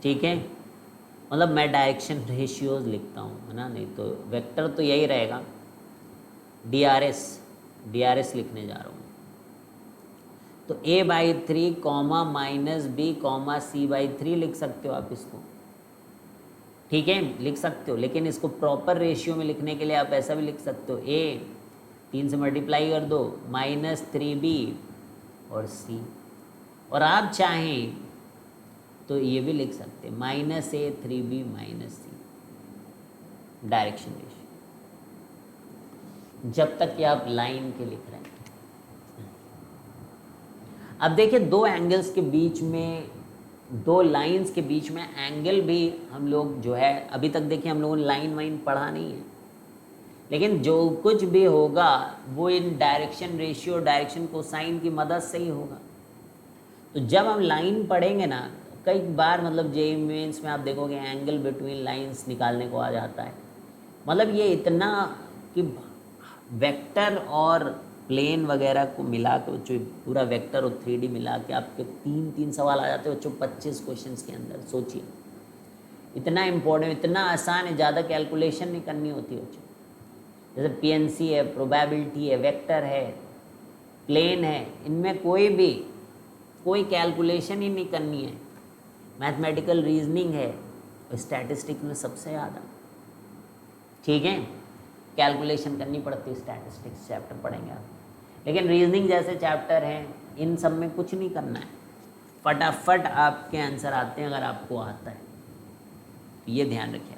ठीक है, मतलब मैं डायरेक्शन रेशियोज लिखता हूँ, है ना, नहीं तो वेक्टर तो यही रहेगा। DRS लिखने जा रहा हूँ। तो A/3 comma minus B comma C/3 लिख सकते हो आप इसको। ठीक है, लिख सकते हो, लेकिन इसको प्रॉपर रेशियो में लिखने के लिए आप ऐसा भी लिख सकते हो, A 3 से मल्टीप्लाई कर दो, माइनस 3B और C। और आप चाहें तो ये भी लिख सकते हैं, minus A 3B minus C। Direction ratio जब तक कि आप लाइन के लिख रहे हैं। अब देखिए, दो एंगल्स के बीच में, दो लाइंस के बीच में एंगल भी हम लोग जो है, अभी तक देखिए हम लोगों ने लाइन वाइन पढ़ा नहीं है, लेकिन जो कुछ भी होगा वो इन डायरेक्शन रेशियो, डायरेक्शन कोसाइन की मदद से ही होगा। तो जब हम लाइन पढ़ेंगे ना, कई बार मतलब जेईई मेंस में आप देखोगे एंगल बिटवीन लाइंस निकालने को आ जाता है। मतलब ये इतना कि वेक्टर और प्लेन वगैरह को मिला के बच्चों, पूरा वेक्टर और 3D मिला के आपके 3 सवाल आ जाते हैं बच्चों 25 क्वेश्चंस के अंदर। सोचिए इतना इम्पोर्टेंट, इतना आसान है, ज़्यादा कैलकुलेशन नहीं करनी होती बच्चों। जैसे पीएनसी है, प्रोबेबिलिटी है, वेक्टर है, प्लेन है, इनमें कोई कैलकुलेशन ही नहीं करनी है। मैथमेटिकल रीजनिंग है, स्टैटिस्टिक्स में सबसे ज़्यादा, ठीक है, कैलकुलेशन करनी पड़ती है। स्टैटिस्टिक्स चैप्टर पढ़ेंगे आप, लेकिन रीजनिंग जैसे चैप्टर हैं इन सब में कुछ नहीं करना है, फटाफट आपके आंसर आते हैं अगर आपको आता है, ये ध्यान रखिए।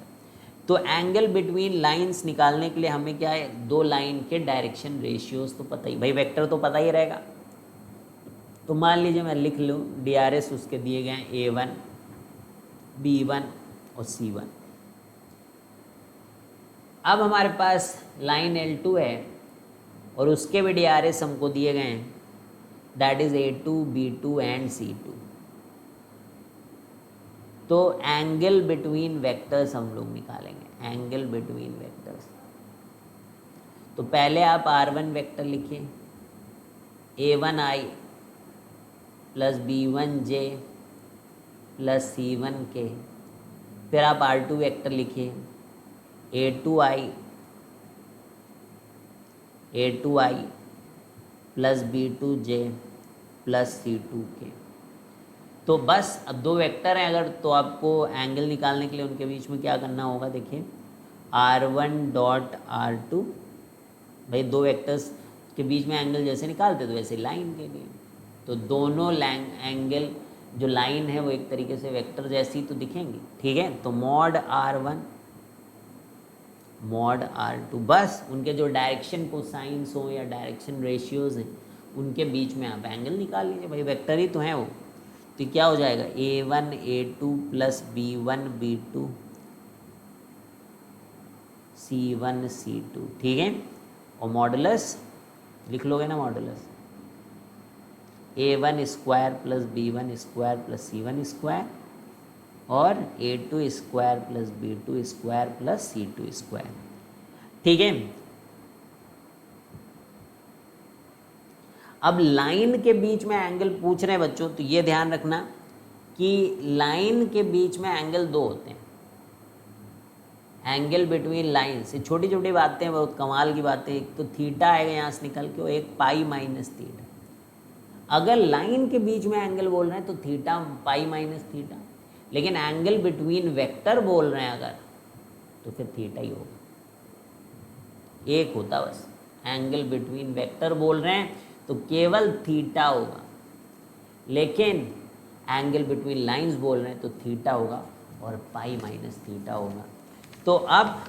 तो एंगल बिटवीन लाइंस निकालने के लिए हमें क्या है, दो लाइन के डायरेक्शन रेशियोज तो पता ही, भाई वेक्टर तो पता ही रहेगा। तो मान लीजिए मैं लिख लूँ DRS उसके दिए गए हैं A1, B1 और C1। अब हमारे पास लाइन L2 है और उसके भी DRS हमको दिए गए हैं, that is A2, B2 and C2। तो एंगल बिटवीन वेक्टर्स हम लोग निकालेंगे, एंगल बिटवीन वेक्टर्स। तो पहले आप R1 वेक्टर लिखिए, A1i plus B1j plus C1k। फिर आप R2 वेक्टर लिखिए, A2i plus B2j plus C2k। तो बस अब दो वेक्टर हैं अगर, तो आपको एंगल निकालने के लिए उनके बीच में क्या करना होगा, देखिए R1 डॉट R2, भाई दो वेक्टर्स के बीच में एंगल जैसे निकालते तो वैसे लाइन के लिए, तो दोनों एंगल जो लाइन है वो एक तरीके से वेक्टर जैसी तो दिखेंगी, ठीक है। तो मॉड R1 मॉड R2, बस उनके जो डायरेक्शन कोसाइंस हो या डायरेक्शन रेशियोज हैं उनके बीच में आप एंगल निकाल लीजिए, भाई वेक्टर ही तो हैं वो। तो क्या हो जाएगा, A1 A2 plus B1 B2 C1 C2, ठीक है। और मॉडुलस लिख लोगे ना, modulus A1 square plus B1 square plus C1 square और A2 square plus B2 square plus C2 square, ठीक है। अब लाइन के बीच में एंगल पूछ रहे हैं बच्चों, तो ये ध्यान रखना कि लाइन के बीच में एंगल दो होते हैं, एंगल बिटवीन लाइन्स। ये छोटी छोटी बातें, बहुत कमाल की बातें। एक तो थीटा आएगा यहाँ से निकल के, और एक पाई माइनस थीटा। अगर लाइन के बीच में एंगल बोल रहे हैं तो थीटा पाई माइनस थीटा, लेकिन एंगल बिटवीन वेक्टर बोल रहे हैं अगर, तो फिर थीटा ही होगा, एक होता बस। एंगल बिटवीन वेक्टर बोल रहे हैं तो केवल थीटा होगा, लेकिन एंगल बिटवीन लाइंस बोल रहे हैं तो थीटा होगा और पाई माइनस थीटा होगा। तो अब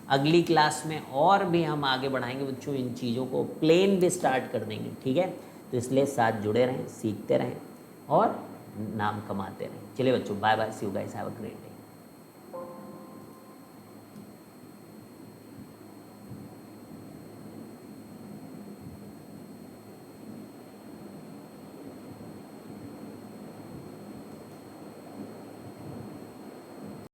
अगली क्लास में और भी हम आगे बढ़ाएंगे बच्चों इन चीज़ों को, प्लेन भी स्टार्ट कर देंगे, ठीक है। तो इसलिए साथ जुड़े रहें, सीखते रहें और नाम कमाते रहें। चलिए बच्चों, bye bye, see you guys, have a great day.